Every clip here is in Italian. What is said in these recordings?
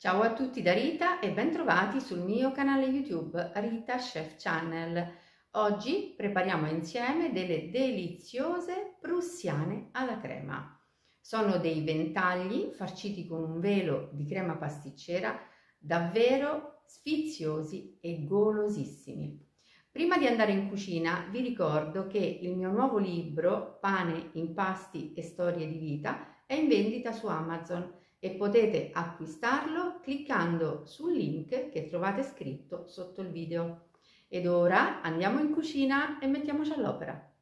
Ciao a tutti da Rita e bentrovati sul mio canale YouTube Rita Chef Channel. Oggi prepariamo insieme delle deliziose prussiane alla crema. Sono dei ventagli farciti con un velo di crema pasticcera davvero sfiziosi e golosissimi. Prima di andare in cucina vi ricordo che il mio nuovo libro Pane, impasti e storie di vita è in vendita su Amazon e potete acquistarlo cliccando sul link che trovate scritto sotto il video. Ed ora andiamo in cucina e mettiamoci all'opera.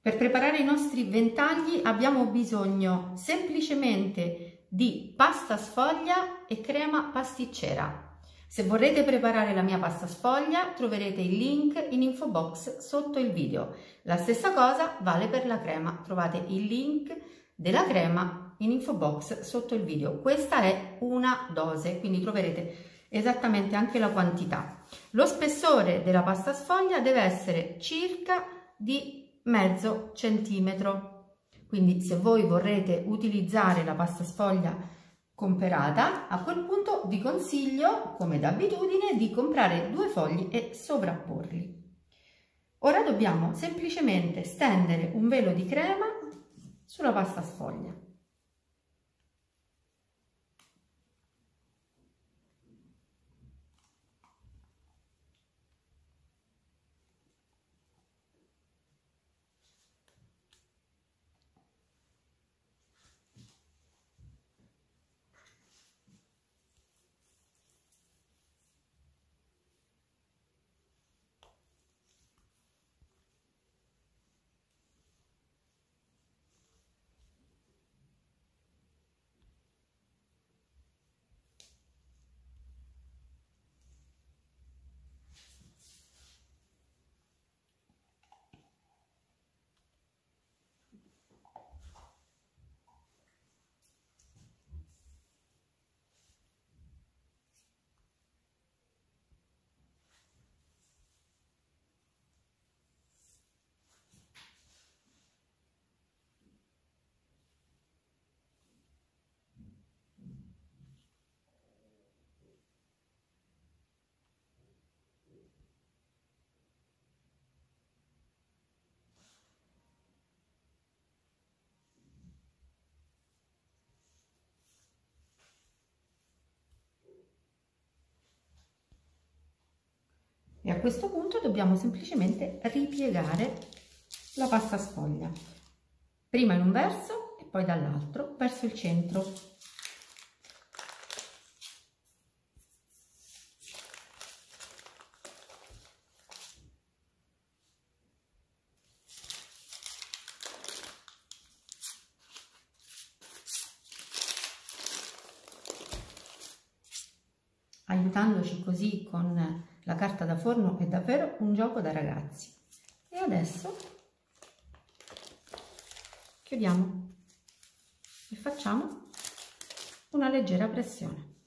Per preparare i nostri ventagli abbiamo bisogno semplicemente di pasta sfoglia e crema pasticcera. Se vorrete preparare la mia pasta sfoglia troverete il link in info box sotto il video. La stessa cosa vale per la crema, trovate il link della crema in info box sotto il video. Questa è una dose, quindi troverete esattamente anche la quantità. Lo spessore della pasta sfoglia deve essere circa di mezzo centimetro, quindi se voi vorrete utilizzare la pasta sfoglia comperata, a quel punto vi consiglio, come d'abitudine, di comprare 2 fogli e sovrapporli. Ora dobbiamo semplicemente stendere un velo di crema sulla pasta sfoglia. E a questo punto dobbiamo semplicemente ripiegare la pasta sfoglia, prima in un verso e poi dall'altro verso il centro. Aiutandoci così con la carta da forno è davvero un gioco da ragazzi. E adesso chiudiamo e facciamo una leggera pressione.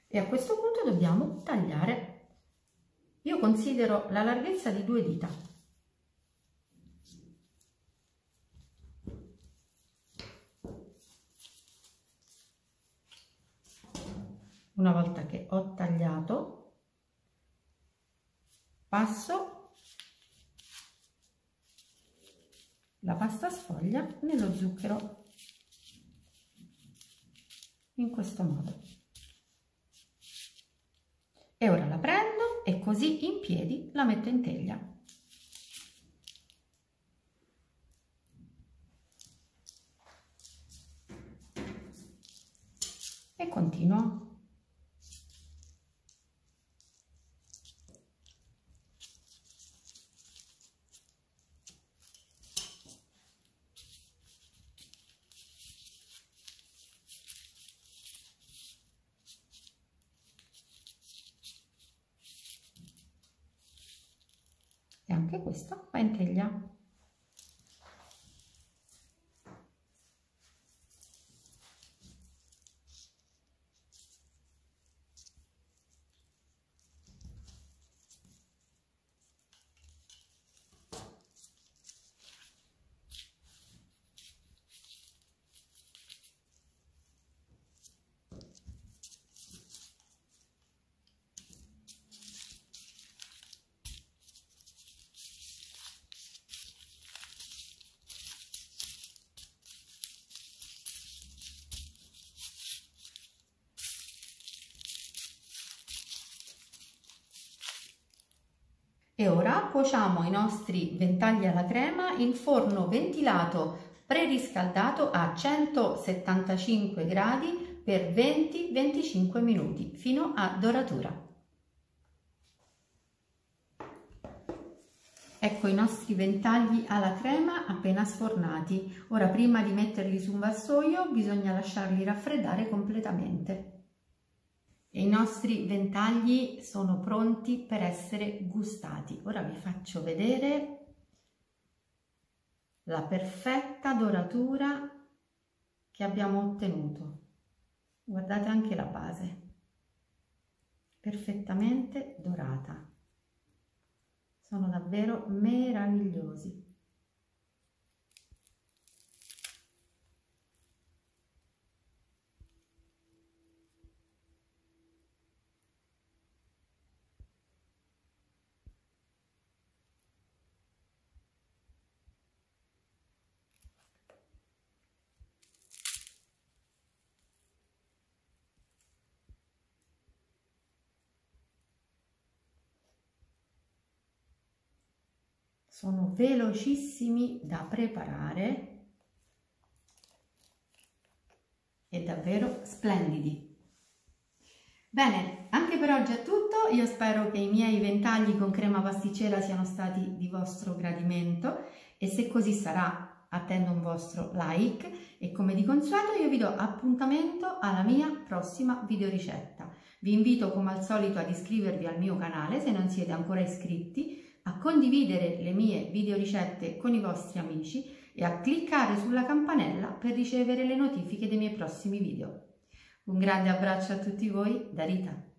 E a questo punto dobbiamo tagliare. Io considero la larghezza di 2 dita. Una volta che ho tagliato, passo la pasta sfoglia nello zucchero in questo modo. E ora la prendo e così in piedi la metto in teglia. E continuo. E anche questa va in teglia. E ora cuociamo i nostri ventagli alla crema in forno ventilato preriscaldato a 175 gradi per 20-25 minuti fino a doratura. Ecco i nostri ventagli alla crema appena sfornati. Ora, prima di metterli su un vassoio bisogna lasciarli raffreddare completamente. E i nostri ventagli sono pronti per essere gustati. Ora vi faccio vedere la perfetta doratura che abbiamo ottenuto. Guardate anche la base, perfettamente dorata. Sono davvero meravigliosi. Sono velocissimi da preparare e davvero splendidi. Bene, anche per oggi è tutto. Io spero che i miei ventagli con crema pasticcera siano stati di vostro gradimento e se così sarà attendo un vostro like e come di consueto io vi do appuntamento alla mia prossima videoricetta. Vi invito come al solito ad iscrivervi al mio canale se non siete ancora iscritti, a condividere le mie videoricette con i vostri amici e a cliccare sulla campanella per ricevere le notifiche dei miei prossimi video. Un grande abbraccio a tutti voi da Rita.